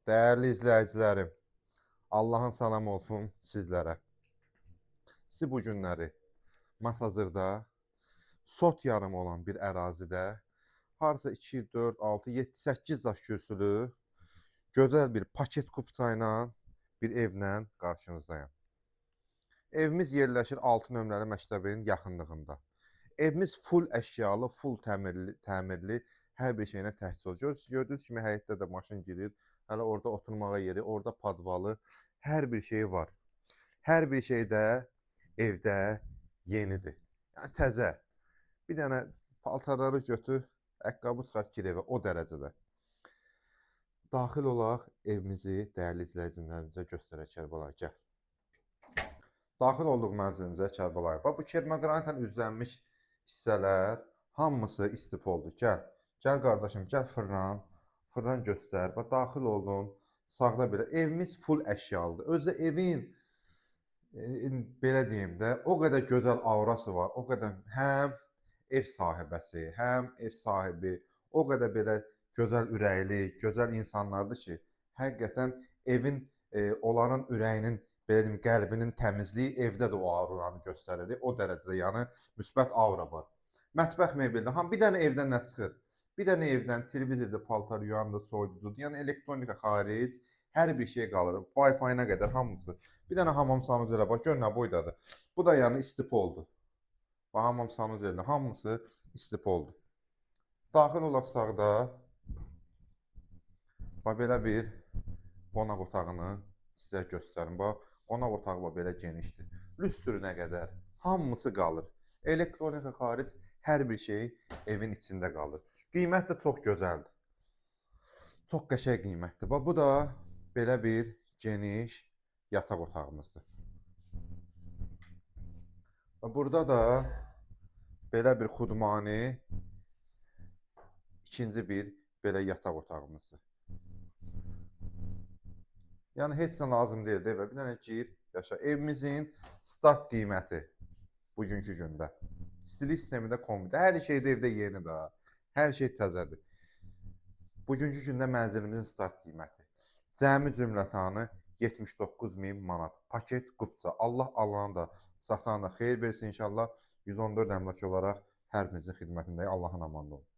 Değerli izləyicilərim, Allahın salamı olsun sizlərə. Sizi bu günləri Masazırda sot yarımı olan bir ərazidə harca 2, 4, 6, 7, 8 daş kürsülü gözəl bir paket kupça ilə bir evlə qarşınızdayım. Evimiz yerləşir 6 nömrəli məktəbin yaxınlığında. Evimiz full əşyalı, full təmirli, hər bir şeylə təchiz olunur. Gördüyünüz kimi həyətdə də maşın girir. Hələ orada oturmağa yeri, orada padvalı, hər bir şey var. Hər bir şey də evdə yenidir. Yəni təzə. Bir dənə paltarları götür, ayaqqabı çıxart gir evə, o dərəcədə. Daxil olaq, evimizi dəyərli izləyicilərimizə göstərək Kərbəlayı, gəl. Daxil olduğum mənzilimizə Kərbəlayı. Bax, bu kermə qranitlə üzlənmiş hissələr hamısı istifoldur. Gəl, gəl qardaşım, gəl fırlan. Fırlan göstər. Bax, daxil oldun. Sağda belə. Evimiz full əşyalıdır. Özü evin, belə deyim də, o qədər gözəl aurası var. O qədər həm ev sahibəsi, həm ev sahibi o qədər belə gözəl ürəkli, gözəl insanlardır ki, həqiqətən evin, onların ürəyinin, belə deyim, qəlbinin təmizliyi evdə də o auranı göstərir. O dərəcədə, yəni müsbət aura var. Mətbəx mebeldə, bir dənə evdən nə çıxır? Bir dənə evdən televizorda, paltar yuyandı, soyuducudur, yəni elektronika xaric hər bir şey qalır. Wi-Fi-nə qədər hamısı. Bir dənə hamam sanuzelə bax, gör nə boydadır. Bu da yəni istipoldur. Bax, hamam sanuzellə hamısı istipoldur. Daxil olaq sağda, bax, belə bir qonaq otağını sizə göstərim. Bax, qonaq otağı belə genişdir. Lüstrünə qədər hamısı qalır. Elektronika xaric hər bir şey evin içində qalır. Qiymət də çox gözəldir. Çox qəşəng qiymətdir. Bax, bu da belə bir geniş yataq otağımızdır. Burada da belə bir xudmani ikinci bir belə yataq otağımızdır. Yəni heç nə lazım deyil evə. Bir dənə gir, yaşa. Evimizin start qiyməti bugünkü gündə. İstilik sistemi də kombidə. Hər şey də evdə yenidir. Hər şey təzədir. Bugünkü gündə mənzilimizin start qiyməti. Cəmi cümlətanı 79.000 manat. Paket qupça. Allah Allah'ın da satanı da xeyir versin inşallah. 114 əmlak olaraq hər birinizin xidmətindəyik. Allahın amanında olun.